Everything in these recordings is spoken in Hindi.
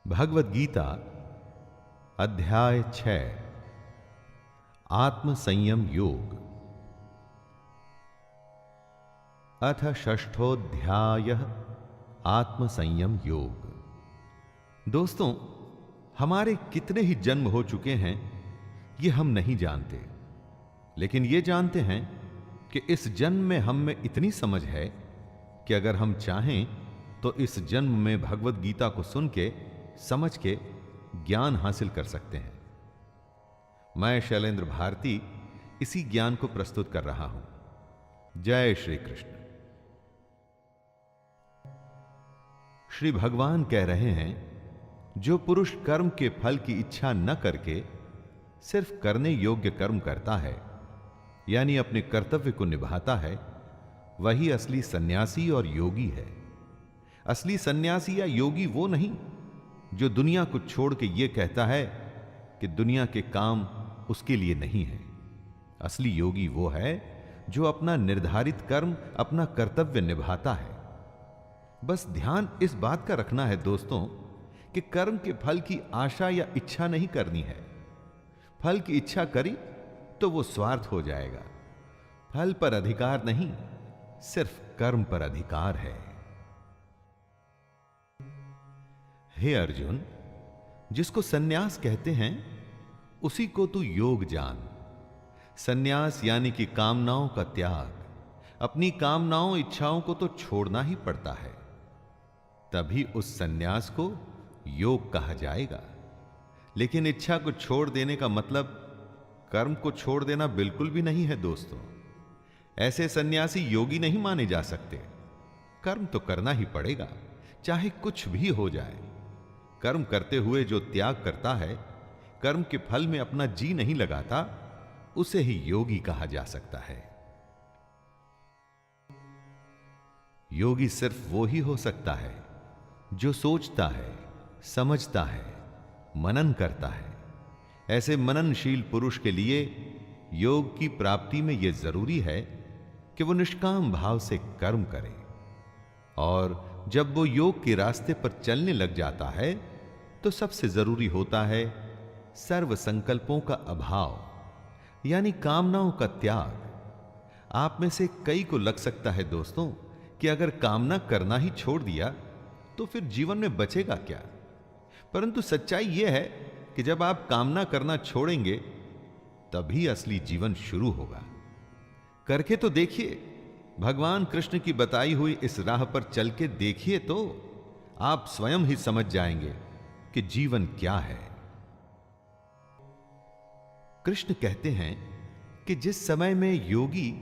भगवत गीता अध्याय 6 आत्म संयम योग। अथ षष्ठोध्यायः आत्म संयम योग। दोस्तों, हमारे कितने ही जन्म हो चुके हैं ये हम नहीं जानते, लेकिन ये जानते हैं कि इस जन्म में हम में इतनी समझ है कि अगर हम चाहें तो इस जन्म में भगवत गीता को सुन के समझ के ज्ञान हासिल कर सकते हैं। मैं शैलेंद्र भारती इसी ज्ञान को प्रस्तुत कर रहा हूं। जय श्री कृष्ण। श्री भगवान कह रहे हैं, जो पुरुष कर्म के फल की इच्छा न करके सिर्फ करने योग्य कर्म करता है, यानी अपने कर्तव्य को निभाता है, वही असली सन्यासी और योगी है। असली सन्यासी या योगी वो नहीं जो दुनिया को छोड़ के ये कहता है कि दुनिया के काम उसके लिए नहीं है। असली योगी वो है जो अपना निर्धारित कर्म, अपना कर्तव्य निभाता है। बस ध्यान इस बात का रखना है दोस्तों कि कर्म के फल की आशा या इच्छा नहीं करनी है। फल की इच्छा करी तो वो स्वार्थ हो जाएगा। फल पर अधिकार नहीं, सिर्फ कर्म पर अधिकार है। हे अर्जुन, जिसको सन्यास कहते हैं उसी को तू योग जान। सन्यास यानी कि कामनाओं का त्याग। अपनी कामनाओं, इच्छाओं को तो छोड़ना ही पड़ता है, तभी उस सन्यास को योग कहा जाएगा। लेकिन इच्छा को छोड़ देने का मतलब कर्म को छोड़ देना बिल्कुल भी नहीं है दोस्तों। ऐसे सन्यासी योगी नहीं माने जा सकते। कर्म तो करना ही पड़ेगा, चाहे कुछ भी हो जाए। कर्म करते हुए जो त्याग करता है, कर्म के फल में अपना जी नहीं लगाता, उसे ही योगी कहा जा सकता है। योगी सिर्फ वो ही हो सकता है जो सोचता है, समझता है, मनन करता है। ऐसे मननशील पुरुष के लिए योग की प्राप्ति में यह जरूरी है कि वो निष्काम भाव से कर्म करे, और जब वो योग के रास्ते पर चलने लग जाता है तो सबसे जरूरी होता है सर्व संकल्पों का अभाव, यानी कामनाओं का त्याग। आप में से कई को लग सकता है दोस्तों कि अगर कामना करना ही छोड़ दिया तो फिर जीवन में बचेगा क्या। परंतु सच्चाई यह है कि जब आप कामना करना छोड़ेंगे तभी असली जीवन शुरू होगा। करके तो देखिए, भगवान कृष्ण की बताई हुई इस राह पर चल के देखिए तो आप स्वयं ही समझ जाएंगे कि जीवन क्या है। कृष्ण कहते हैं कि जिस समय में योगी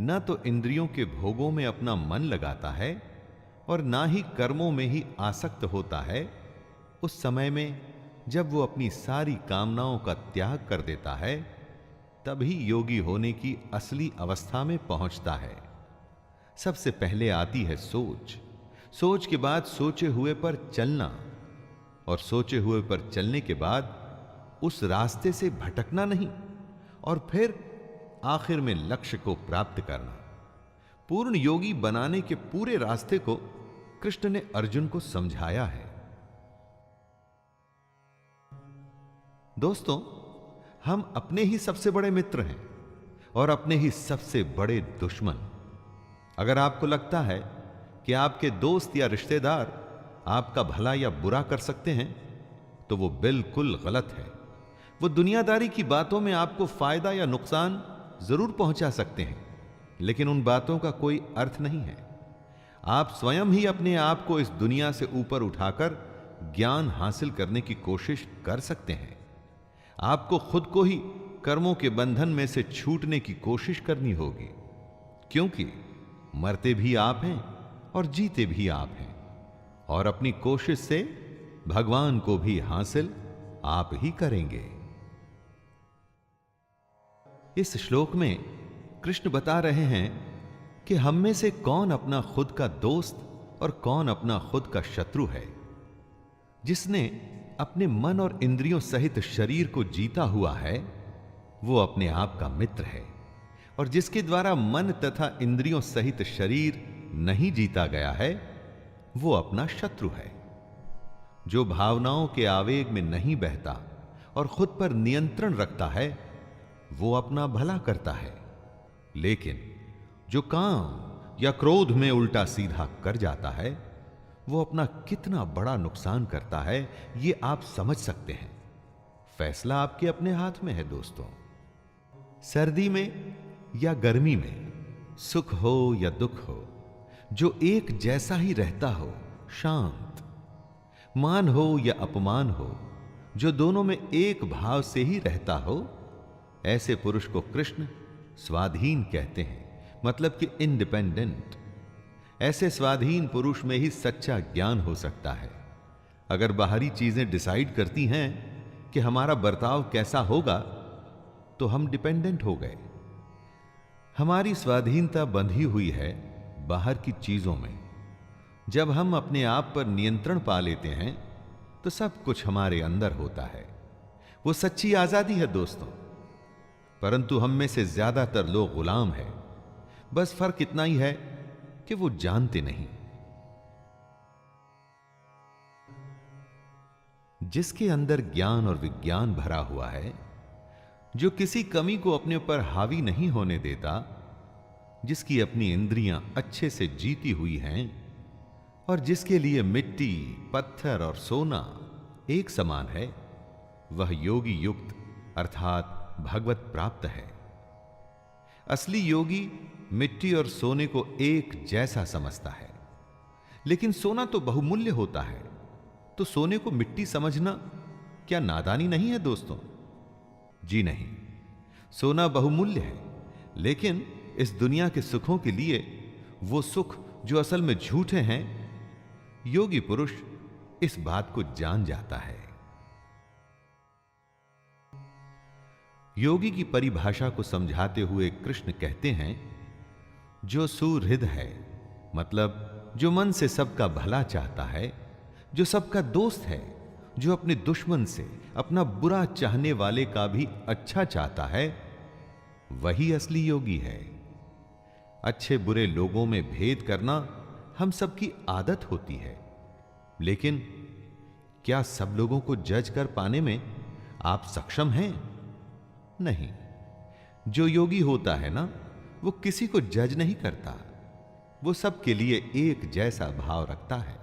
न तो इंद्रियों के भोगों में अपना मन लगाता है और ना ही कर्मों में ही आसक्त होता है, उस समय में जब वो अपनी सारी कामनाओं का त्याग कर देता है, तभी योगी होने की असली अवस्था में पहुंचता है। सबसे पहले आती है सोच। सोच के बाद सोचे हुए पर चलना, और सोचे हुए पर चलने के बाद उस रास्ते से भटकना नहीं, और फिर आखिर में लक्ष्य को प्राप्त करना। पूर्ण योगी बनाने के पूरे रास्ते को कृष्ण ने अर्जुन को समझाया है। दोस्तों, हम अपने ही सबसे बड़े मित्र हैं और अपने ही सबसे बड़े दुश्मन। अगर आपको लगता है कि आपके दोस्त या रिश्तेदार आपका भला या बुरा कर सकते हैं, तो वो बिल्कुल गलत है। वो दुनियादारी की बातों में आपको फायदा या नुकसान जरूर पहुंचा सकते हैं, लेकिन उन बातों का कोई अर्थ नहीं है। आप स्वयं ही अपने आप को इस दुनिया से ऊपर उठाकर ज्ञान हासिल करने की कोशिश कर सकते हैं। आपको खुद को ही कर्मों के बंधन में से छूटने की कोशिश करनी होगी, क्योंकि मरते भी आप हैं और जीते भी आप हैं, और अपनी कोशिश से भगवान को भी हासिल आप ही करेंगे। इस श्लोक में कृष्ण बता रहे हैं कि हम में से कौन अपना खुद का दोस्त और कौन अपना खुद का शत्रु है। जिसने अपने मन और इंद्रियों सहित शरीर को जीता हुआ है, वो अपने आप का मित्र है, और जिसके द्वारा मन तथा इंद्रियों सहित शरीर नहीं जीता गया है, वो अपना शत्रु है। जो भावनाओं के आवेग में नहीं बहता और खुद पर नियंत्रण रखता है, वो अपना भला करता है। लेकिन जो काम या क्रोध में उल्टा सीधा कर जाता है, वो अपना कितना बड़ा नुकसान करता है, ये आप समझ सकते हैं। फैसला आपके अपने हाथ में है दोस्तों। सर्दी में या गर्मी में, सुख हो या दुख हो, जो एक जैसा ही रहता हो, शांत, मान हो या अपमान हो, जो दोनों में एक भाव से ही रहता हो, ऐसे पुरुष को कृष्ण स्वाधीन कहते हैं, मतलब कि इंडिपेंडेंट। ऐसे स्वाधीन पुरुष में ही सच्चा ज्ञान हो सकता है। अगर बाहरी चीजें डिसाइड करती हैं कि हमारा बर्ताव कैसा होगा, तो हम डिपेंडेंट हो गए। हमारी स्वाधीनता बंधी हुई है बाहर की चीजों में। जब हम अपने आप पर नियंत्रण पा लेते हैं, तो सब कुछ हमारे अंदर होता है। वो सच्ची आजादी है दोस्तों। परंतु हम में से ज्यादातर लोग गुलाम हैं। बस फर्क इतना ही है कि वो जानते नहीं। जिसके अंदर ज्ञान और विज्ञान भरा हुआ है, जो किसी कमी को अपने ऊपर हावी नहीं होने देता, जिसकी अपनी इंद्रियां अच्छे से जीती हुई हैं और जिसके लिए मिट्टी, पत्थर और सोना एक समान है, वह योगी युक्त अर्थात भगवत प्राप्त है। असली योगी मिट्टी और सोने को एक जैसा समझता है। लेकिन सोना तो बहुमूल्य होता है, तो सोने को मिट्टी समझना क्या नादानी नहीं है दोस्तों? जी नहीं, सोना बहुमूल्य है, लेकिन इस दुनिया के सुखों के लिए वो सुख जो असल में झूठे हैं, योगी पुरुष इस बात को जान जाता है। योगी की परिभाषा को समझाते हुए कृष्ण कहते हैं, जो सुहृद है, मतलब जो मन से सबका भला चाहता है, जो सबका दोस्त है, जो अपने दुश्मन से, अपना बुरा चाहने वाले का भी अच्छा चाहता है, वही असली योगी है। अच्छे बुरे लोगों में भेद करना हम सबकी आदत होती है, लेकिन क्या सब लोगों को जज कर पाने में आप सक्षम हैं? नहीं। जो योगी होता है ना, वो किसी को जज नहीं करता। वो सबके लिए एक जैसा भाव रखता है।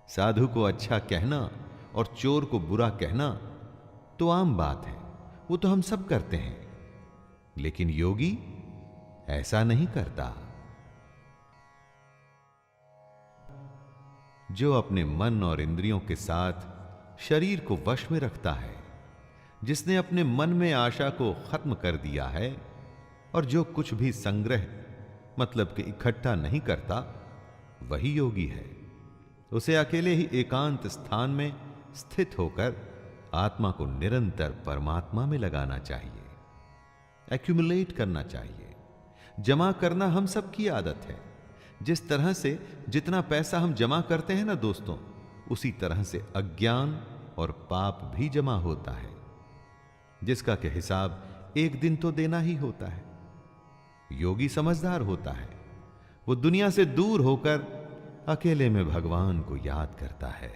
साधु को अच्छा कहना और चोर को बुरा कहना तो आम बात है, वो तो हम सब करते हैं। लेकिन योगी ऐसा नहीं करता। जो अपने मन और इंद्रियों के साथ शरीर को वश में रखता है, जिसने अपने मन में आशा को खत्म कर दिया है और जो कुछ भी संग्रह मतलब कि इकट्ठा नहीं करता, वही योगी है। उसे अकेले ही एकांत स्थान में स्थित होकर आत्मा को निरंतर परमात्मा में लगाना चाहिए, एक्यूमुलेट करना चाहिए। जमा करना हम सबकी आदत है। जिस तरह से जितना पैसा हम जमा करते हैं ना दोस्तों, उसी तरह से अज्ञान और पाप भी जमा होता है, जिसका के हिसाब एक दिन तो देना ही होता है। योगी समझदार होता है। वो दुनिया से दूर होकर अकेले में भगवान को याद करता है।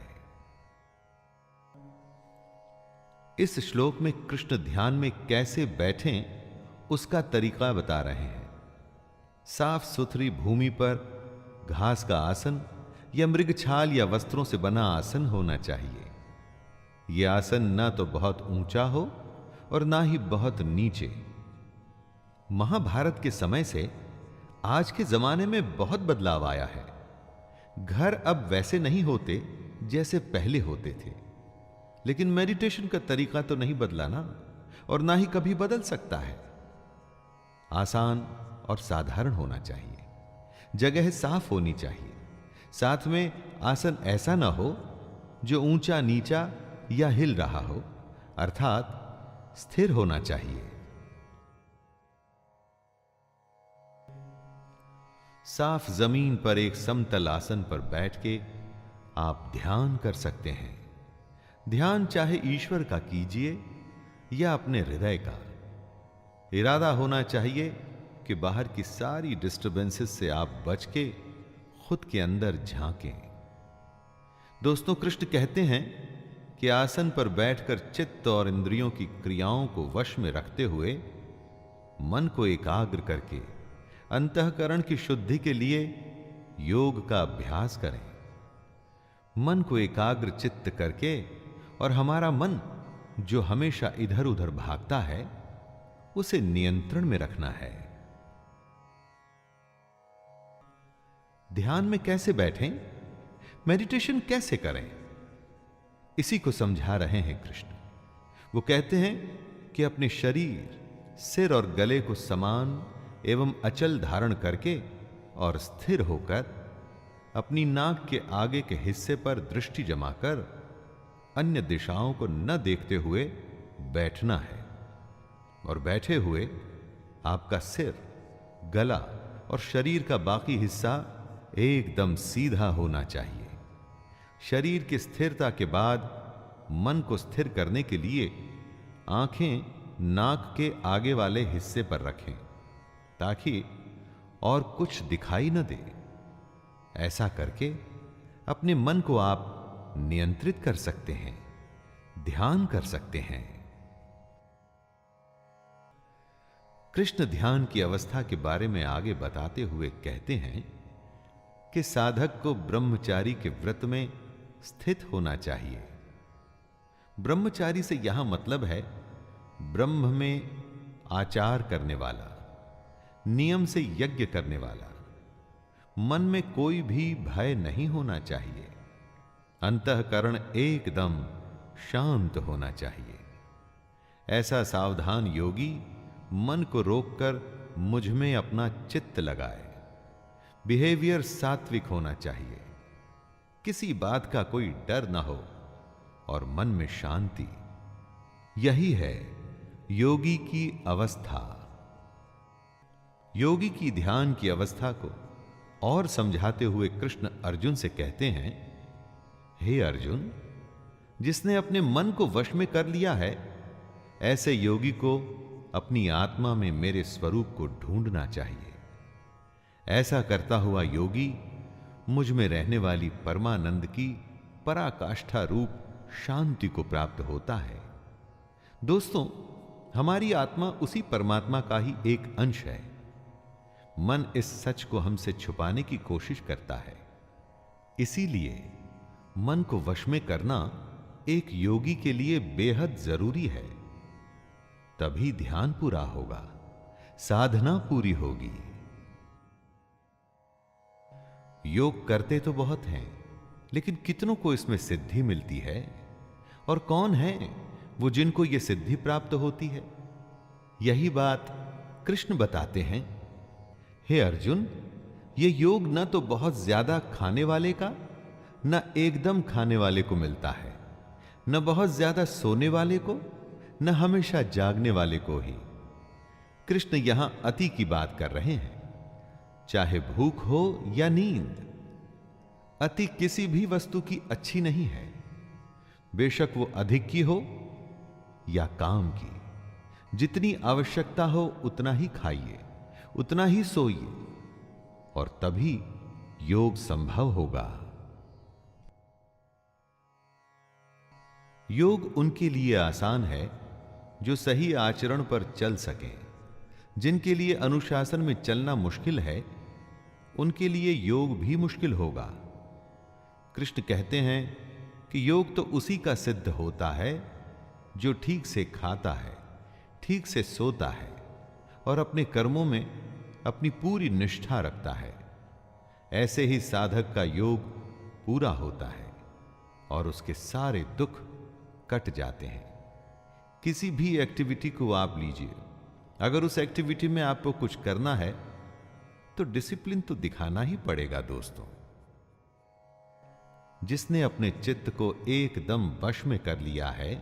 इस श्लोक में कृष्ण ध्यान में कैसे बैठें उसका तरीका बता रहे हैं। साफ सुथरी भूमि पर घास का आसन या मृगछाल या वस्त्रों से बना आसन होना चाहिए। यह आसन ना तो बहुत ऊंचा हो और ना ही बहुत नीचे। महाभारत के समय से आज के जमाने में बहुत बदलाव आया है। घर अब वैसे नहीं होते जैसे पहले होते थे, लेकिन मेडिटेशन का तरीका तो नहीं बदला ना, और ना ही कभी बदल सकता है। आसान और साधारण होना चाहिए, जगह साफ होनी चाहिए, साथ में आसन ऐसा ना हो जो ऊंचा नीचा या हिल रहा हो, अर्थात स्थिर होना चाहिए। साफ जमीन पर एक समतल आसन पर बैठ के आप ध्यान कर सकते हैं। ध्यान चाहे ईश्वर का कीजिए या अपने हृदय का। इरादा होना चाहिए कि बाहर की सारी डिस्टर्बेंसेस से आप बच के खुद के अंदर झांकें। दोस्तों, कृष्ण कहते हैं कि आसन पर बैठकर चित्त और इंद्रियों की क्रियाओं को वश में रखते हुए मन को एकाग्र करके अंतःकरण की शुद्धि के लिए योग का अभ्यास करें। मन को एकाग्र चित्त करके और हमारा मन जो हमेशा इधर उधर भागता है उसे नियंत्रण में रखना है। ध्यान में कैसे बैठें, मेडिटेशन कैसे करें, इसी को समझा रहे हैं कृष्ण। वो कहते हैं कि अपने शरीर, सिर और गले को समान एवं अचल धारण करके और स्थिर होकर अपनी नाक के आगे के हिस्से पर दृष्टि जमाकर अन्य दिशाओं को न देखते हुए बैठना है। और बैठे हुए आपका सिर, गला और शरीर का बाकी हिस्सा एकदम सीधा होना चाहिए। शरीर की स्थिरता के बाद मन को स्थिर करने के लिए आंखें नाक के आगे वाले हिस्से पर रखें ताकि और कुछ दिखाई न दे। ऐसा करके अपने मन को आप नियंत्रित कर सकते हैं, ध्यान कर सकते हैं। कृष्ण ध्यान की अवस्था के बारे में आगे बताते हुए कहते हैं कि साधक को ब्रह्मचारी के व्रत में स्थित होना चाहिए। ब्रह्मचारी से यहां मतलब है ब्रह्म में आचार करने वाला, नियम से यज्ञ करने वाला। मन में कोई भी भय नहीं होना चाहिए। अंतःकरण एकदम शांत होना चाहिए। ऐसा सावधान योगी मन को रोककर मुझ में अपना चित्त लगाए। बिहेवियर सात्विक होना चाहिए, किसी बात का कोई डर ना हो और मन में शांति। यही है योगी की अवस्था। योगी की ध्यान की अवस्था को और समझाते हुए कृष्ण अर्जुन से कहते हैं, हे अर्जुन, जिसने अपने मन को वश में कर लिया है, ऐसे योगी को अपनी आत्मा में मेरे स्वरूप को ढूंढना चाहिए। ऐसा करता हुआ योगी मुझ में रहने वाली परमानंद की पराकाष्ठा रूप शांति को प्राप्त होता है। दोस्तों, हमारी आत्मा उसी परमात्मा का ही एक अंश है। मन इस सच को हमसे छुपाने की कोशिश करता है। इसीलिए मन को वश में करना एक योगी के लिए बेहद जरूरी है। तभी ध्यान पूरा होगा, साधना पूरी होगी। योग करते तो बहुत हैं, लेकिन कितनों को इसमें सिद्धि मिलती है? और कौन है वो जिनको ये सिद्धि प्राप्त होती है? यही बात कृष्ण बताते हैं। हे अर्जुन, ये योग न तो बहुत ज्यादा खाने वाले का, न एकदम खाने वाले को मिलता है, न बहुत ज्यादा सोने वाले को, न हमेशा जागने वाले को ही। कृष्ण यहां अति की बात कर रहे हैं। चाहे भूख हो या नींद, अति किसी भी वस्तु की अच्छी नहीं है। बेशक वो अधिक की हो या काम की। जितनी आवश्यकता हो उतना ही खाइए, उतना ही सोइए, और तभी योग संभव होगा। योग उनके लिए आसान है जो सही आचरण पर चल सकें। जिनके लिए अनुशासन में चलना मुश्किल है, उनके लिए योग भी मुश्किल होगा। कृष्ण कहते हैं कि योग तो उसी का सिद्ध होता है जो ठीक से खाता है, ठीक से सोता है और अपने कर्मों में अपनी पूरी निष्ठा रखता है। ऐसे ही साधक का योग पूरा होता है और उसके सारे दुख कट जाते हैं। किसी भी एक्टिविटी को आप लीजिए, अगर उस एक्टिविटी में आपको कुछ करना है तो डिसिप्लिन तो दिखाना ही पड़ेगा। दोस्तों, जिसने अपने चित्त को एकदम वश में कर लिया है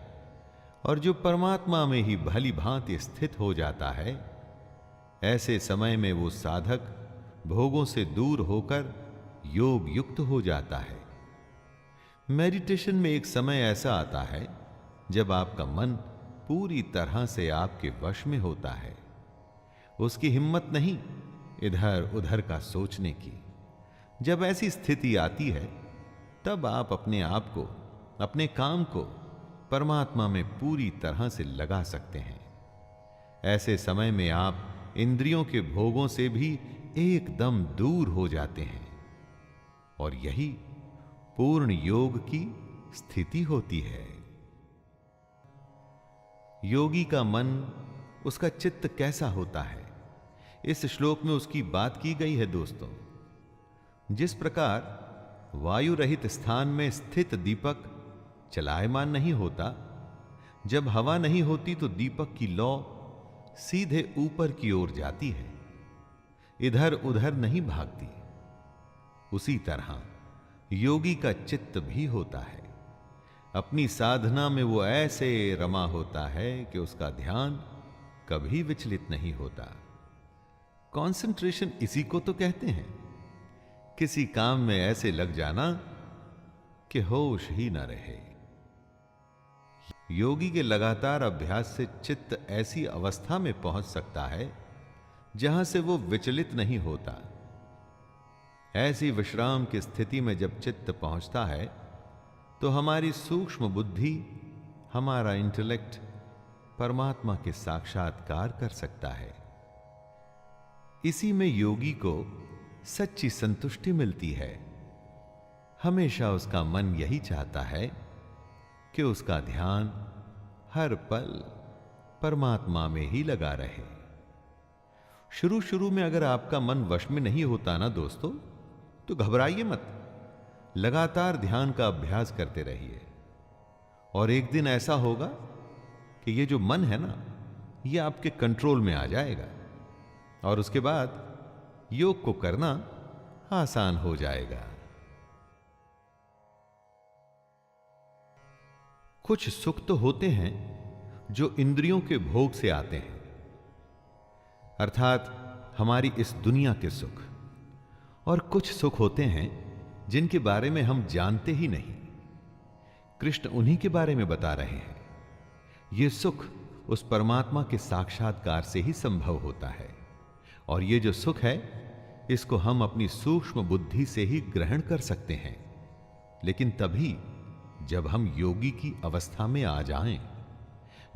और जो परमात्मा में ही भली भांति स्थित हो जाता है, ऐसे समय में वो साधक भोगों से दूर होकर योग युक्त हो जाता है। मेडिटेशन में एक समय ऐसा आता है जब आपका मन पूरी तरह से आपके वश में होता है। उसकी हिम्मत नहीं इधर उधर का सोचने की। जब ऐसी स्थिति आती है तब आप अपने आप को, अपने काम को परमात्मा में पूरी तरह से लगा सकते हैं। ऐसे समय में आप इंद्रियों के भोगों से भी एकदम दूर हो जाते हैं और यही पूर्ण योग की स्थिति होती है। योगी का मन, उसका चित्त कैसा होता है, इस श्लोक में उसकी बात की गई है दोस्तों। जिस प्रकार वायु रहित स्थान में स्थित दीपक चलायमान नहीं होता, जब हवा नहीं होती तो दीपक की लौ सीधे ऊपर की ओर जाती है, इधर उधर नहीं भागती। उसी तरह योगी का चित्त भी होता है। अपनी साधना में वो ऐसे रमा होता है कि उसका ध्यान कभी विचलित नहीं होता। कंसंट्रेशन इसी को तो कहते हैं, किसी काम में ऐसे लग जाना कि होश ही न रहे। योगी के लगातार अभ्यास से चित्त ऐसी अवस्था में पहुंच सकता है जहां से वो विचलित नहीं होता। ऐसी विश्राम की स्थिति में जब चित्त पहुंचता है तो हमारी सूक्ष्म बुद्धि, हमारा इंटेलेक्ट परमात्मा के साक्षात्कार कर सकता है। इसी में योगी को सच्ची संतुष्टि मिलती है। हमेशा उसका मन यही चाहता है कि उसका ध्यान हर पल परमात्मा में ही लगा रहे। शुरू शुरू में अगर आपका मन वश में नहीं होता ना दोस्तों, तो घबराइए मत, लगातार ध्यान का अभ्यास करते रहिए और एक दिन ऐसा होगा कि ये जो मन है ना, ये आपके कंट्रोल में आ जाएगा और उसके बाद योग को करना आसान हो जाएगा। कुछ सुख तो होते हैं जो इंद्रियों के भोग से आते हैं, अर्थात हमारी इस दुनिया के सुख, और कुछ सुख होते हैं जिनके बारे में हम जानते ही नहीं। कृष्ण उन्हीं के बारे में बता रहे हैं। यह सुख उस परमात्मा के साक्षात्कार से ही संभव होता है और यह जो सुख है, इसको हम अपनी सूक्ष्म बुद्धि से ही ग्रहण कर सकते हैं, लेकिन तभी जब हम योगी की अवस्था में आ जाएं।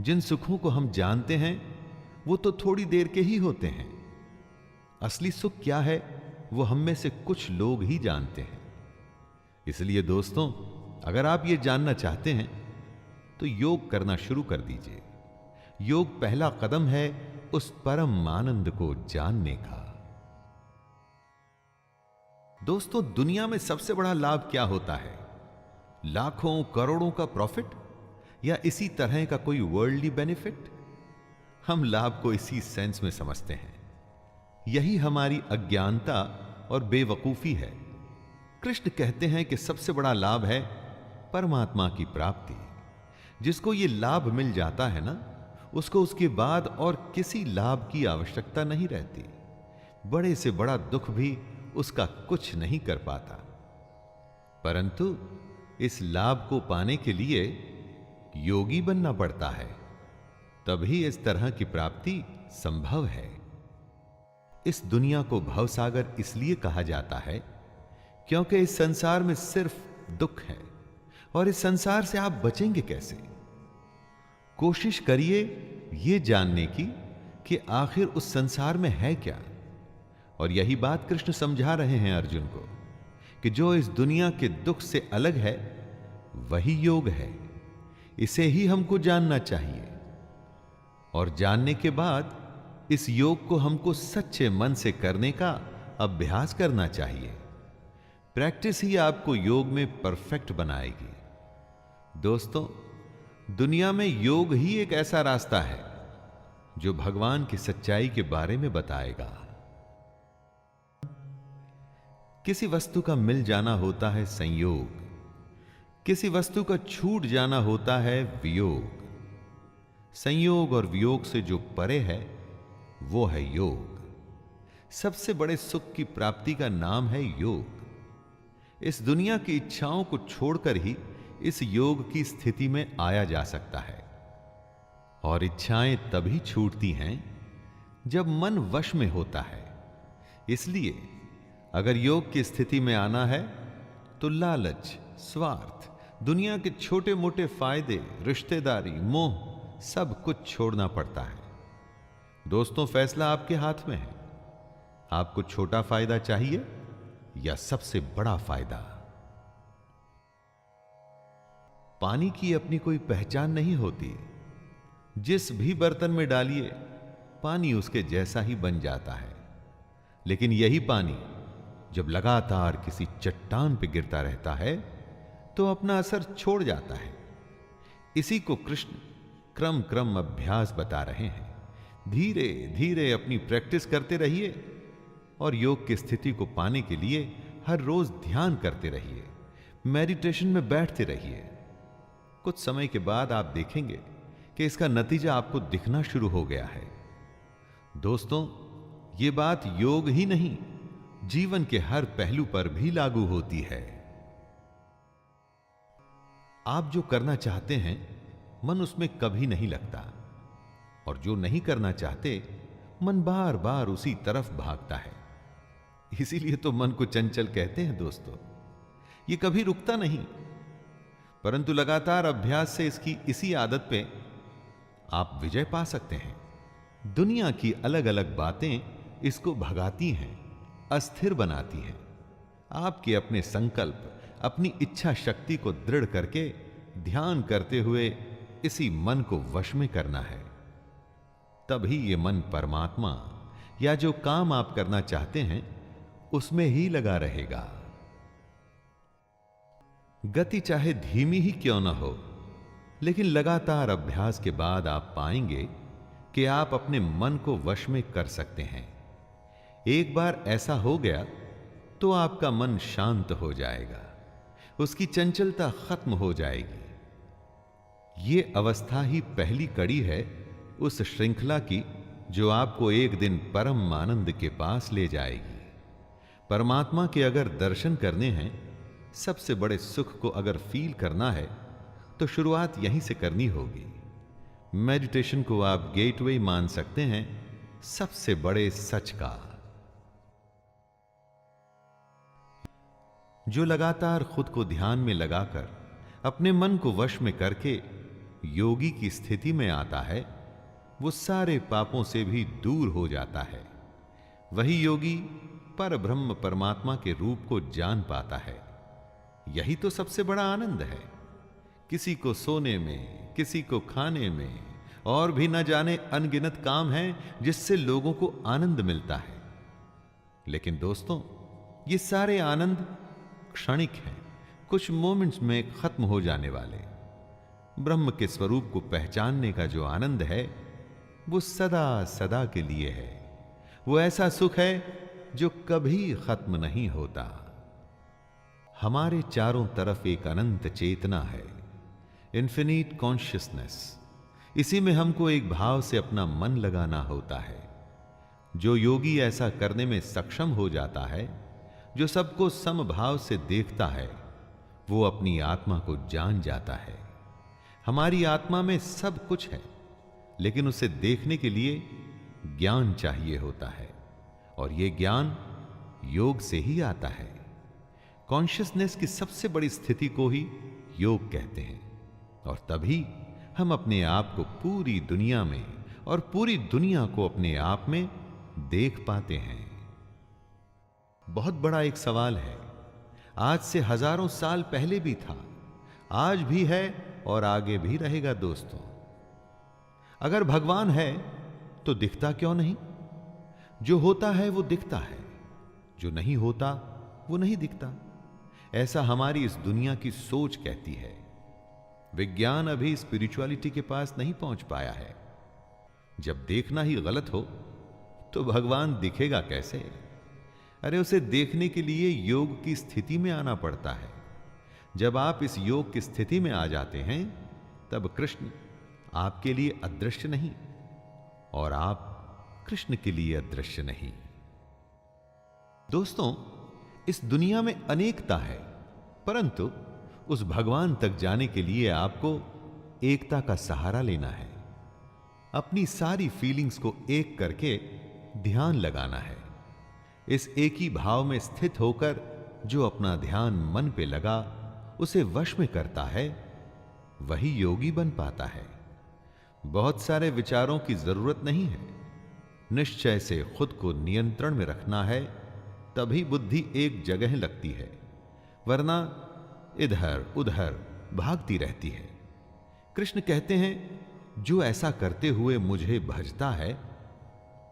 जिन सुखों को हम जानते हैं वो तो थोड़ी देर के ही होते हैं। असली सुख क्या है वो हम में से कुछ लोग ही जानते हैं। इसलिए दोस्तों, अगर आप ये जानना चाहते हैं तो योग करना शुरू कर दीजिए। योग पहला कदम है उस परम आनंद को जानने का। दोस्तों, दुनिया में सबसे बड़ा लाभ क्या होता है? लाखों करोड़ों का प्रॉफिट या इसी तरह का कोई वर्ल्डली बेनिफिट? हम लाभ को इसी सेंस में समझते हैं। यही हमारी अज्ञानता और बेवकूफी है। कृष्ण कहते हैं कि सबसे बड़ा लाभ है परमात्मा की प्राप्ति। जिसको ये लाभ मिल जाता है ना, उसको उसके बाद और किसी लाभ की आवश्यकता नहीं रहती। बड़े से बड़ा दुख भी उसका कुछ नहीं कर पाता। परंतु इस लाभ को पाने के लिए योगी बनना पड़ता है, तभी इस तरह की प्राप्ति संभव है। इस दुनिया को भवसागर इसलिए कहा जाता है क्योंकि इस संसार में सिर्फ दुख है और इस संसार से आप बचेंगे कैसे? कोशिश करिए यह जानने की कि आखिर उस संसार में है क्या। और यही बात कृष्ण समझा रहे हैं अर्जुन को कि जो इस दुनिया के दुख से अलग है वही योग है। इसे ही हमको जानना चाहिए और जानने के बाद इस योग को हमको सच्चे मन से करने का अभ्यास करना चाहिए। प्रैक्टिस ही आपको योग में परफेक्ट बनाएगी। दोस्तों, दुनिया में योग ही एक ऐसा रास्ता है जो भगवान की सच्चाई के बारे में बताएगा। किसी वस्तु का मिल जाना होता है संयोग, किसी वस्तु का छूट जाना होता है वियोग। संयोग और वियोग से जो परे है वो है योग। सबसे बड़े सुख की प्राप्ति का नाम है योग। इस दुनिया की इच्छाओं को छोड़कर ही इस योग की स्थिति में आया जा सकता है। और इच्छाएं तभी छूटती हैं जब मन वश में होता है। इसलिए अगर योग की स्थिति में आना है तो लालच, स्वार्थ, दुनिया के छोटे मोटे फायदे, रिश्तेदारी, मोह, सब कुछ छोड़ना पड़ता है। दोस्तों, फैसला आपके हाथ में है। आपको छोटा फायदा चाहिए या सबसे बड़ा फायदा? पानी की अपनी कोई पहचान नहीं होती। जिस भी बर्तन में डालिए पानी उसके जैसा ही बन जाता है। लेकिन यही पानी जब लगातार किसी चट्टान पर गिरता रहता है तो अपना असर छोड़ जाता है। इसी को कृष्ण क्रम क्रम अभ्यास बता रहे हैं। धीरे धीरे अपनी प्रैक्टिस करते रहिए और योग की स्थिति को पाने के लिए हर रोज ध्यान करते रहिए, मेडिटेशन में बैठते रहिए। कुछ समय के बाद आप देखेंगे कि इसका नतीजा आपको दिखना शुरू हो गया है। दोस्तों, ये बात योग ही नहीं, जीवन के हर पहलू पर भी लागू होती है। आप जो करना चाहते हैं मन उसमें कभी नहीं लगता, और जो नहीं करना चाहते मन बार बार उसी तरफ भागता है। इसीलिए तो मन को चंचल कहते हैं। दोस्तों, ये कभी रुकता नहीं, परंतु लगातार अभ्यास से इसकी इसी आदत पे आप विजय पा सकते हैं। दुनिया की अलग अलग बातें इसको भगाती हैं, अस्थिर बनाती हैं। आपके अपने संकल्प, अपनी इच्छा शक्ति को दृढ़ करके ध्यान करते हुए इसी मन को वश में करना है। तभी ये मन परमात्मा या जो काम आप करना चाहते हैं उसमें ही लगा रहेगा। गति चाहे धीमी ही क्यों ना हो, लेकिन लगातार अभ्यास के बाद आप पाएंगे कि आप अपने मन को वश में कर सकते हैं। एक बार ऐसा हो गया तो आपका मन शांत हो जाएगा, उसकी चंचलता खत्म हो जाएगी। ये अवस्था ही पहली कड़ी है उस श्रृंखला की जो आपको एक दिन परम आनंद के पास ले जाएगी। परमात्मा के अगर दर्शन करने हैं, सबसे बड़े सुख को अगर फील करना है तो शुरुआत यहीं से करनी होगी। मेडिटेशन को आप गेटवे मान सकते हैं सबसे बड़े सच का। जो लगातार खुद को ध्यान में लगाकर अपने मन को वश में करके योगी की स्थिति में आता है, वो सारे पापों से भी दूर हो जाता है। वही योगी पर ब्रह्म परमात्मा के रूप को जान पाता है। यही तो सबसे बड़ा आनंद है। किसी को सोने में, किसी को खाने में, और भी न जाने अनगिनत काम हैं जिससे लोगों को आनंद मिलता है। लेकिन दोस्तों, ये सारे आनंद क्षणिक हैं, कुछ मोमेंट्स में खत्म हो जाने वाले। ब्रह्म के स्वरूप को पहचानने का जो आनंद है वो सदा सदा के लिए है। वो ऐसा सुख है जो कभी खत्म नहीं होता। हमारे चारों तरफ एक अनंत चेतना है, इन्फिनिट कॉन्शियसनेस। इसी में हमको एक भाव से अपना मन लगाना होता है। जो योगी ऐसा करने में सक्षम हो जाता है, जो सबको समभाव से देखता है, वो अपनी आत्मा को जान जाता है। हमारी आत्मा में सब कुछ है, लेकिन उसे देखने के लिए ज्ञान चाहिए होता है, और यह ज्ञान योग से ही आता है। कॉन्शियसनेस की सबसे बड़ी स्थिति को ही योग कहते हैं, और तभी हम अपने आप को पूरी दुनिया में और पूरी दुनिया को अपने आप में देख पाते हैं। बहुत बड़ा एक सवाल है, आज से हजारों साल पहले भी था, आज भी है और आगे भी रहेगा। दोस्तों, अगर भगवान है तो दिखता क्यों नहीं? जो होता है वो दिखता है, जो नहीं होता वो नहीं दिखता। ऐसा हमारी इस दुनिया की सोच कहती है। विज्ञान अभी स्पिरिचुअलिटी के पास नहीं पहुंच पाया है। जब देखना ही गलत हो तो भगवान दिखेगा कैसे? अरे, उसे देखने के लिए योग की स्थिति में आना पड़ता है। जब आप इस योग की स्थिति में आ जाते हैं, तब कृष्ण आपके लिए अदृश्य नहीं और आप कृष्ण के लिए अदृश्य नहीं। दोस्तों, इस दुनिया में अनेकता है, परंतु उस भगवान तक जाने के लिए आपको एकता का सहारा लेना है। अपनी सारी फीलिंग्स को एक करके ध्यान लगाना है। इस एक ही भाव में स्थित होकर जो अपना ध्यान मन पे लगा, उसे वश में करता है, वही योगी बन पाता है। बहुत सारे विचारों की जरूरत नहीं है, निश्चय से खुद को नियंत्रण में रखना है, तभी बुद्धि एक जगह लगती है, वरना इधर उधर भागती रहती है। कृष्ण कहते हैं, जो ऐसा करते हुए मुझे भजता है,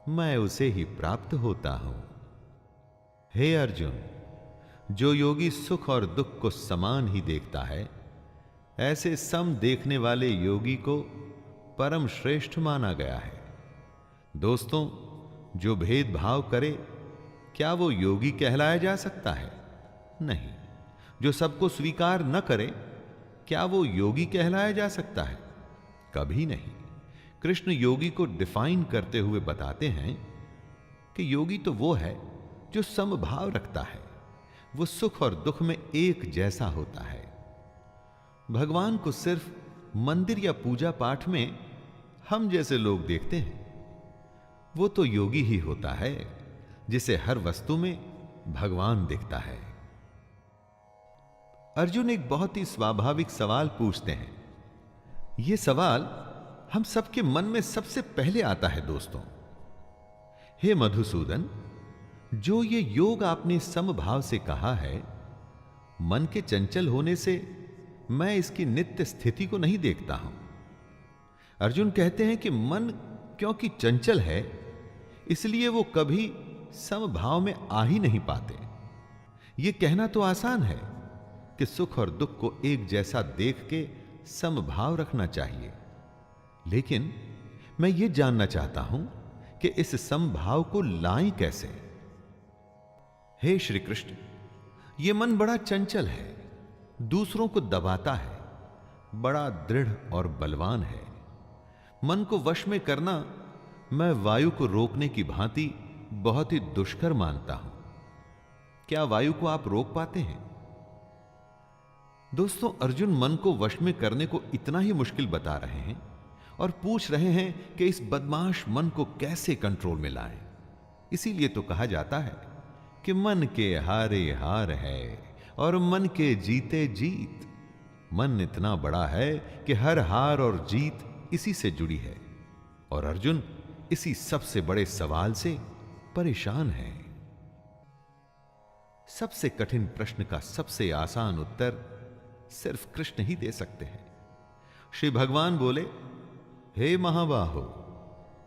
मैं उसे ही प्राप्त होता हूं। हे अर्जुन, जो योगी सुख और दुख को समान ही देखता है, ऐसे सम देखने वाले योगी को परम श्रेष्ठ माना गया है। दोस्तों, जो भेदभाव करे, क्या वो योगी कहलाया जा सकता है? नहीं। जो सबको स्वीकार न करे, क्या वो योगी कहलाया जा सकता है? कभी नहीं। कृष्ण योगी को डिफाइन करते हुए बताते हैं कि योगी तो वो है जो समभाव रखता है, वो सुख और दुख में एक जैसा होता है। भगवान को सिर्फ मंदिर या पूजा पाठ में हम जैसे लोग देखते हैं। वो तो योगी ही होता है जिसे हर वस्तु में भगवान दिखता है। अर्जुन एक बहुत ही स्वाभाविक सवाल पूछते हैं। यह सवाल हम सबके मन में सबसे पहले आता है दोस्तों। हे मधुसूदन, जो ये योग आपने समभाव से कहा है, मन के चंचल होने से मैं इसकी नित्य स्थिति को नहीं देखता हूं। अर्जुन कहते हैं कि मन क्योंकि चंचल है, इसलिए वो कभी समभाव में आ ही नहीं पाते। ये कहना तो आसान है कि सुख और दुख को एक जैसा देख के समभाव रखना चाहिए, लेकिन मैं ये जानना चाहता हूं कि इस समभाव को लाएं कैसे। हे श्री कृष्ण, ये मन बड़ा चंचल है, दूसरों को दबाता है, बड़ा दृढ़ और बलवान है। मन को वश में करना मैं वायु को रोकने की भांति बहुत ही दुष्कर मानता हूं। क्या वायु को आप रोक पाते हैं? दोस्तों, अर्जुन मन को वश में करने को इतना ही मुश्किल बता रहे हैं और पूछ रहे हैं कि इस बदमाश मन को कैसे कंट्रोल में लाएं। इसीलिए तो कहा जाता है कि मन के हारे हार है और मन के जीते जीत। मन इतना बड़ा है कि हर हार और जीत इसी से जुड़ी है, और अर्जुन इसी सबसे बड़े सवाल से परेशान है। सबसे कठिन प्रश्न का सबसे आसान उत्तर सिर्फ कृष्ण ही दे सकते हैं। श्री भगवान बोले, हे महाबाहो,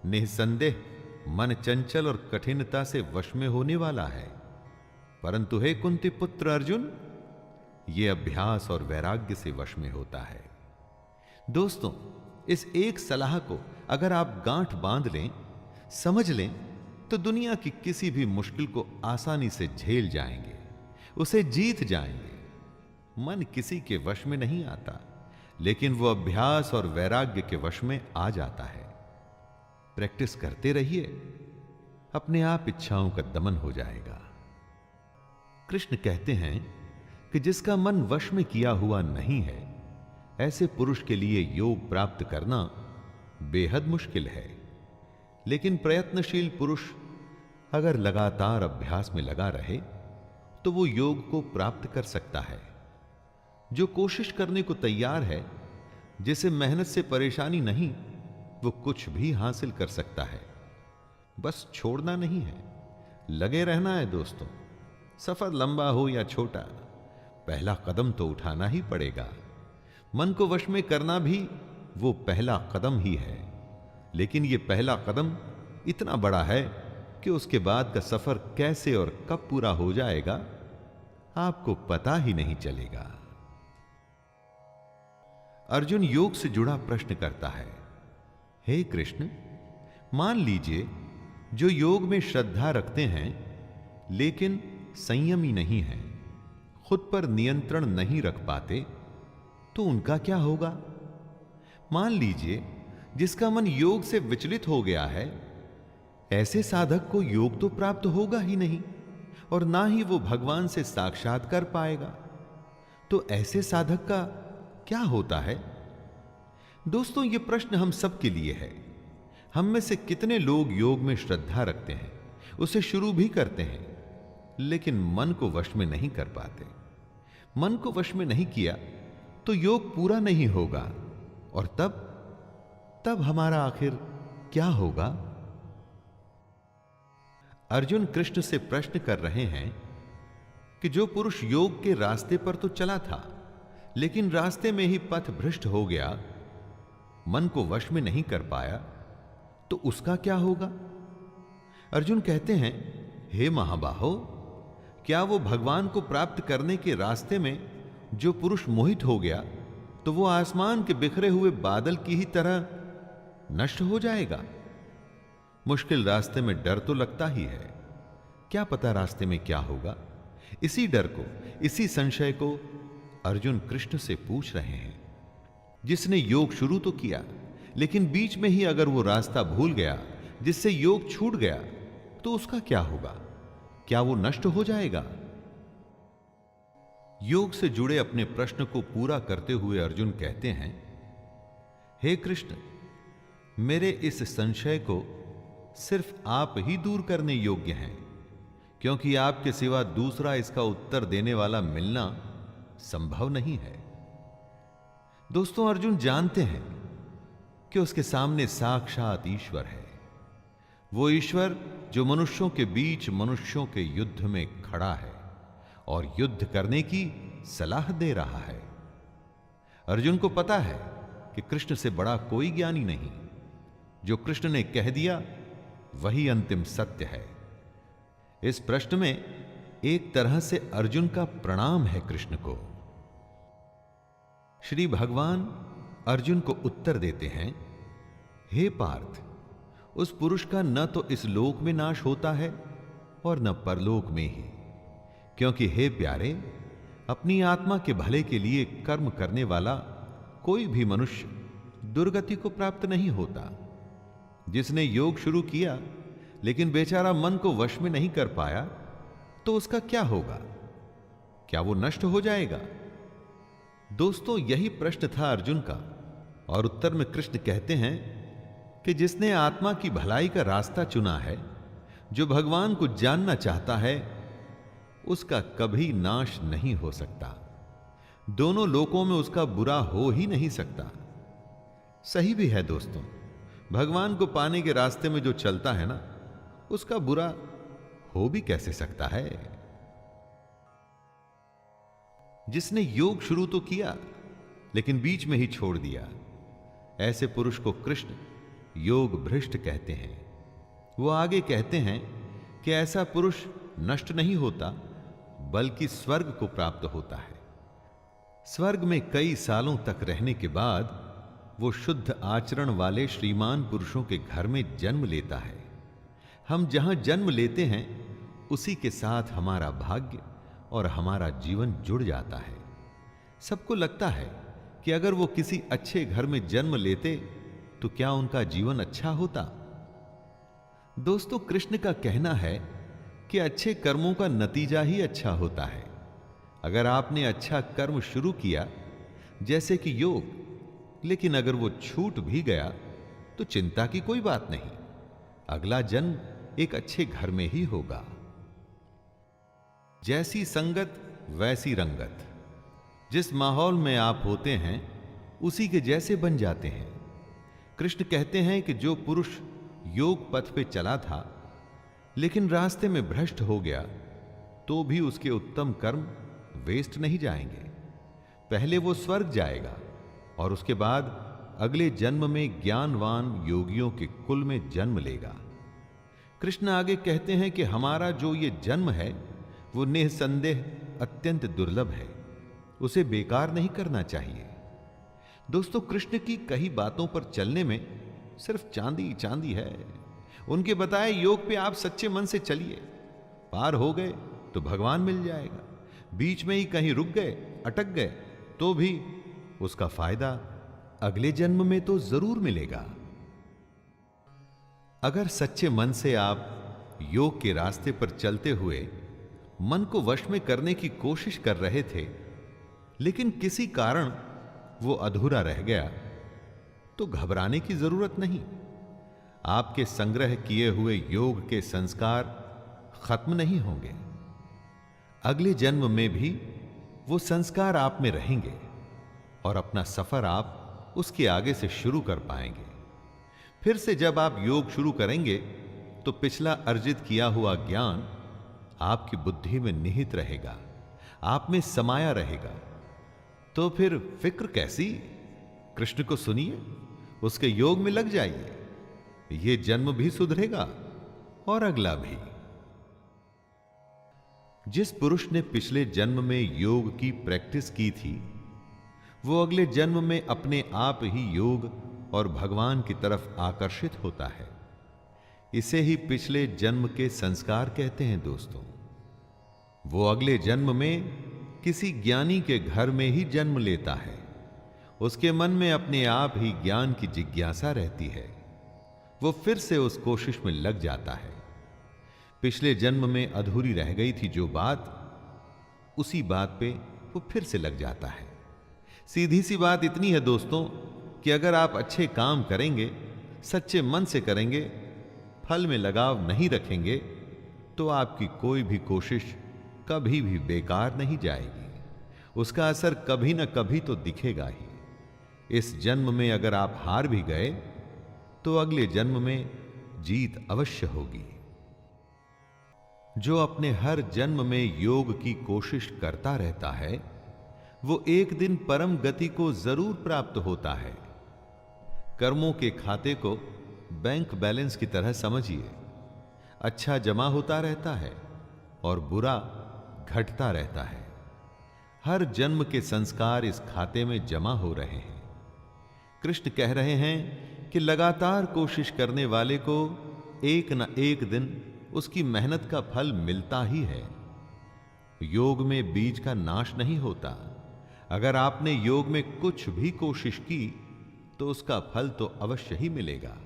निसंदेह मन चंचल और कठिनता से वश में होने वाला है, परंतु हे कुंती पुत्र अर्जुन, यह अभ्यास और वैराग्य से वश में होता है। दोस्तों, इस एक सलाह को अगर आप गांठ बांध लें, समझ लें, तो दुनिया की किसी भी मुश्किल को आसानी से झेल जाएंगे, उसे जीत जाएंगे। मन किसी के वश में नहीं आता, लेकिन वो अभ्यास और वैराग्य के वश में आ जाता है। प्रैक्टिस करते रहिए, अपने आप इच्छाओं का दमन हो जाएगा। कृष्ण कहते हैं कि जिसका मन वश में किया हुआ नहीं है, ऐसे पुरुष के लिए योग प्राप्त करना बेहद मुश्किल है। लेकिन प्रयत्नशील पुरुष अगर लगातार अभ्यास में लगा रहे, तो वो योग को प्राप्त कर सकता है। जो कोशिश करने को तैयार है, जिसे मेहनत से परेशानी नहीं, वो कुछ भी हासिल कर सकता है। बस छोड़ना नहीं है, लगे रहना है दोस्तों। सफर लंबा हो या छोटा, पहला कदम तो उठाना ही पड़ेगा। मन को वश में करना भी वो पहला कदम ही है, लेकिन ये पहला कदम इतना बड़ा है कि उसके बाद का सफर कैसे और कब पूरा हो जाएगा, आपको पता ही नहीं चलेगा। अर्जुन योग से जुड़ा प्रश्न करता है, हे कृष्ण, मान लीजिए जो योग में श्रद्धा रखते हैं लेकिन संयमी नहीं हैं, खुद पर नियंत्रण नहीं रख पाते, तो उनका क्या होगा? मान लीजिए जिसका मन योग से विचलित हो गया है, ऐसे साधक को योग तो प्राप्त होगा ही नहीं और ना ही वो भगवान से साक्षात्कार पाएगा। तो ऐसे साधक का क्या होता है? दोस्तों, ये प्रश्न हम सब के लिए है। हम में से कितने लोग योग में श्रद्धा रखते हैं, उसे शुरू भी करते हैं, लेकिन मन को वश में नहीं कर पाते। मन को वश में नहीं किया तो योग पूरा नहीं होगा, और तब हमारा आखिर क्या होगा? अर्जुन कृष्ण से प्रश्न कर रहे हैं कि जो पुरुष योग के रास्ते पर तो चला था, लेकिन रास्ते में ही पथ भ्रष्ट हो गया, मन को वश में नहीं कर पाया, तो उसका क्या होगा? अर्जुन कहते हैं, हे महाबाहो, क्या वो भगवान को प्राप्त करने के रास्ते में जो पुरुष मोहित हो गया, तो वो आसमान के बिखरे हुए बादल की ही तरह नष्ट हो जाएगा? मुश्किल रास्ते में डर तो लगता ही है, क्या पता रास्ते में क्या होगा। इसी डर को, इसी संशय को अर्जुन कृष्ण से पूछ रहे हैं। जिसने योग शुरू तो किया, लेकिन बीच में ही अगर वो रास्ता भूल गया, जिससे योग छूट गया, तो उसका क्या होगा? क्या वो नष्ट हो जाएगा? योग से जुड़े अपने प्रश्न को पूरा करते हुए अर्जुन कहते हैं, हे कृष्ण, मेरे इस संशय को सिर्फ आप ही दूर करने योग्य हैं, क्योंकि आपके सिवा दूसरा इसका उत्तर देने वाला मिलना संभव नहीं है। दोस्तों, अर्जुन जानते हैं कि उसके सामने साक्षात ईश्वर है, वो ईश्वर जो मनुष्यों के बीच मनुष्यों के युद्ध में खड़ा है और युद्ध करने की सलाह दे रहा है। अर्जुन को पता है कि कृष्ण से बड़ा कोई ज्ञानी नहीं, जो कृष्ण ने कह दिया वही अंतिम सत्य है। इस प्रश्न में एक तरह से अर्जुन का प्रणाम है कृष्ण को। श्री भगवान अर्जुन को उत्तर देते हैं, हे पार्थ, उस पुरुष का न तो इस लोक में नाश होता है और न परलोक में ही, क्योंकि हे प्यारे, अपनी आत्मा के भले के लिए कर्म करने वाला कोई भी मनुष्य दुर्गति को प्राप्त नहीं होता। जिसने योग शुरू किया लेकिन बेचारा मन को वश में नहीं कर पाया, तो उसका क्या होगा? क्या वो नष्ट हो जाएगा? दोस्तों, यही प्रश्न था अर्जुन का, और उत्तर में कृष्ण कहते हैं कि जिसने आत्मा की भलाई का रास्ता चुना है, जो भगवान को जानना चाहता है, उसका कभी नाश नहीं हो सकता। दोनों लोकों में उसका बुरा हो ही नहीं सकता। सही भी है दोस्तों, भगवान को पाने के रास्ते में जो चलता है ना, उसका बुरा हो भी कैसे सकता है। जिसने योग शुरू तो किया लेकिन बीच में ही छोड़ दिया, ऐसे पुरुष को कृष्ण योग भ्रष्ट कहते हैं। वो आगे कहते हैं कि ऐसा पुरुष नष्ट नहीं होता, बल्कि स्वर्ग को प्राप्त होता है। स्वर्ग में कई सालों तक रहने के बाद वो शुद्ध आचरण वाले श्रीमान पुरुषों के घर में जन्म लेता है। हम जहां जन्म लेते हैं, उसी के साथ हमारा भाग्य और हमारा जीवन जुड़ जाता है। सबको लगता है कि अगर वो किसी अच्छे घर में जन्म लेते तो क्या उनका जीवन अच्छा होता। दोस्तों, कृष्ण का कहना है कि अच्छे कर्मों का नतीजा ही अच्छा होता है। अगर आपने अच्छा कर्म शुरू किया, जैसे कि योग, लेकिन अगर वो छूट भी गया तो चिंता की कोई बात नहीं, अगला जन्म एक अच्छे घर में ही होगा। जैसी संगत वैसी रंगत। जिस माहौल में आप होते हैं उसी के जैसे बन जाते हैं। कृष्ण कहते हैं कि जो पुरुष योग पथ पे चला था लेकिन रास्ते में भ्रष्ट हो गया, तो भी उसके उत्तम कर्म वेस्ट नहीं जाएंगे। पहले वो स्वर्ग जाएगा और उसके बाद अगले जन्म में ज्ञानवान योगियों के कुल में जन्म लेगा। कृष्ण आगे कहते हैं कि हमारा जो ये जन्म है वो निसंदेह अत्यंत दुर्लभ है, उसे बेकार नहीं करना चाहिए। दोस्तों, कृष्ण की कई बातों पर चलने में सिर्फ चांदी चांदी है। उनके बताए योग पे आप सच्चे मन से चलिए, पार हो गए तो भगवान मिल जाएगा, बीच में ही कहीं रुक गए, अटक गए, तो भी उसका फायदा अगले जन्म में तो जरूर मिलेगा। अगर सच्चे मन से आप योग के रास्ते पर चलते हुए मन को वश में करने की कोशिश कर रहे थे, लेकिन किसी कारण वो अधूरा रह गया, तो घबराने की जरूरत नहीं। आपके संग्रह किए हुए योग के संस्कार खत्म नहीं होंगे। अगले जन्म में भी वो संस्कार आप में रहेंगे और अपना सफर आप उसके आगे से शुरू कर पाएंगे। फिर से जब आप योग शुरू करेंगे तो पिछला अर्जित किया हुआ ज्ञान आपकी बुद्धि में निहित रहेगा, आप में समाया रहेगा। तो फिर फिक्र कैसी? कृष्ण को सुनिए, उसके योग में लग जाइए। ये जन्म भी सुधरेगा और अगला भी। जिस पुरुष ने पिछले जन्म में योग की प्रैक्टिस की थी, वो अगले जन्म में अपने आप ही योग और भगवान की तरफ आकर्षित होता है। इसे ही पिछले जन्म के संस्कार कहते हैं दोस्तों। वो अगले जन्म में किसी ज्ञानी के घर में ही जन्म लेता है। उसके मन में अपने आप ही ज्ञान की जिज्ञासा रहती है। वो फिर से उस कोशिश में लग जाता है। पिछले जन्म में अधूरी रह गई थी जो बात, उसी बात पे वो फिर से लग जाता है। सीधी सी बात इतनी है दोस्तों कि अगर आप अच्छे काम करेंगे, सच्चे मन से करेंगे, फल में लगाव नहीं रखेंगे, तो आपकी कोई भी कोशिश कभी भी बेकार नहीं जाएगी। उसका असर कभी ना कभी तो दिखेगा ही। इस जन्म में अगर आप हार भी गए तो अगले जन्म में जीत अवश्य होगी। जो अपने हर जन्म में योग की कोशिश करता रहता है, वो एक दिन परम गति को जरूर प्राप्त होता है। कर्मों के खाते को बैंक बैलेंस की तरह समझिए। अच्छा जमा होता रहता है और बुरा घटता रहता है। हर जन्म के संस्कार इस खाते में जमा हो रहे हैं। कृष्ण कह रहे हैं कि लगातार कोशिश करने वाले को एक न एक दिन उसकी मेहनत का फल मिलता ही है। योग में बीज का नाश नहीं होता। अगर आपने योग में कुछ भी कोशिश की तो उसका फल तो अवश्य ही मिलेगा।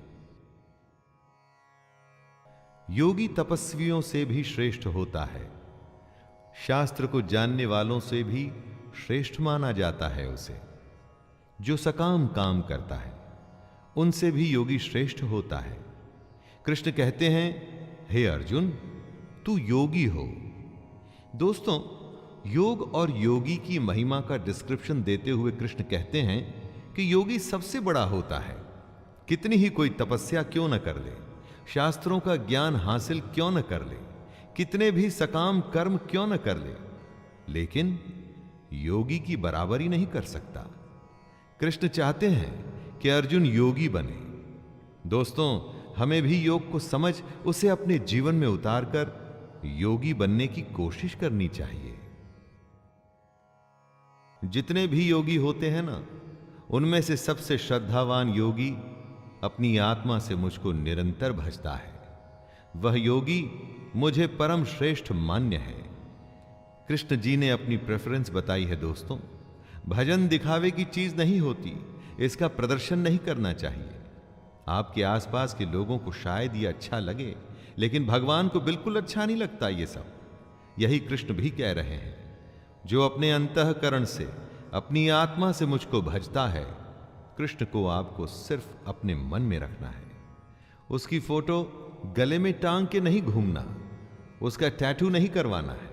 योगी तपस्वियों से भी श्रेष्ठ होता है। शास्त्र को जानने वालों से भी श्रेष्ठ माना जाता है उसे। जो सकाम काम करता है उनसे भी योगी श्रेष्ठ होता है। कृष्ण कहते हैं, हे अर्जुन, तू योगी हो। दोस्तों, योग और योगी की महिमा का डिस्क्रिप्शन देते हुए कृष्ण कहते हैं कि योगी सबसे बड़ा होता है। कितनी ही कोई तपस्या क्यों न कर ले, शास्त्रों का ज्ञान हासिल क्यों न कर ले, कितने भी सकाम कर्म क्यों न कर ले, लेकिन योगी की बराबरी नहीं कर सकता। कृष्ण चाहते हैं कि अर्जुन योगी बने। दोस्तों, हमें भी योग को समझ उसे अपने जीवन में उतारकर योगी बनने की कोशिश करनी चाहिए। जितने भी योगी होते हैं ना, उनमें से सबसे श्रद्धावान योगी अपनी आत्मा से मुझको निरंतर भजता है। वह योगी मुझे परम श्रेष्ठ मान्य है। कृष्ण जी ने अपनी प्रेफरेंस बताई है दोस्तों। भजन दिखावे की चीज नहीं होती, इसका प्रदर्शन नहीं करना चाहिए। आपके आसपास के लोगों को शायद ये अच्छा लगे, लेकिन भगवान को बिल्कुल अच्छा नहीं लगता ये सब। यही कृष्ण भी कह रहे हैं। जो अपने अंतःकरण से, अपनी आत्मा से मुझको भजता है, कृष्ण को आपको सिर्फ अपने मन में रखना है। उसकी फोटो गले में टांग के नहीं घूमना, उसका टैटू नहीं करवाना है,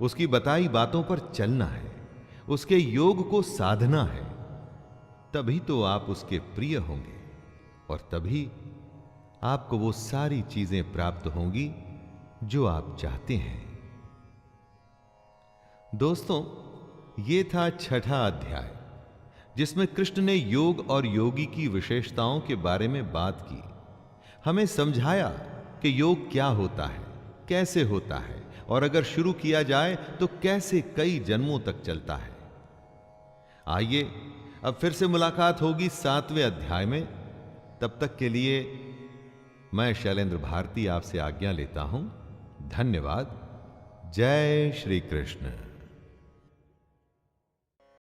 उसकी बताई बातों पर चलना है, उसके योग को साधना है। तभी तो आप उसके प्रिय होंगे और तभी आपको वो सारी चीजें प्राप्त होंगी जो आप चाहते हैं। दोस्तों, ये था 6वां अध्याय, जिसमें कृष्ण ने योग और योगी की विशेषताओं के बारे में बात की। हमें समझाया कि योग क्या होता है, कैसे होता है, और अगर शुरू किया जाए तो कैसे कई जन्मों तक चलता है। आइए अब फिर से मुलाकात होगी 7वें अध्याय में। तब तक के लिए मैं शैलेंद्र भारती आपसे आज्ञा लेता हूं। धन्यवाद। जय श्री कृष्ण।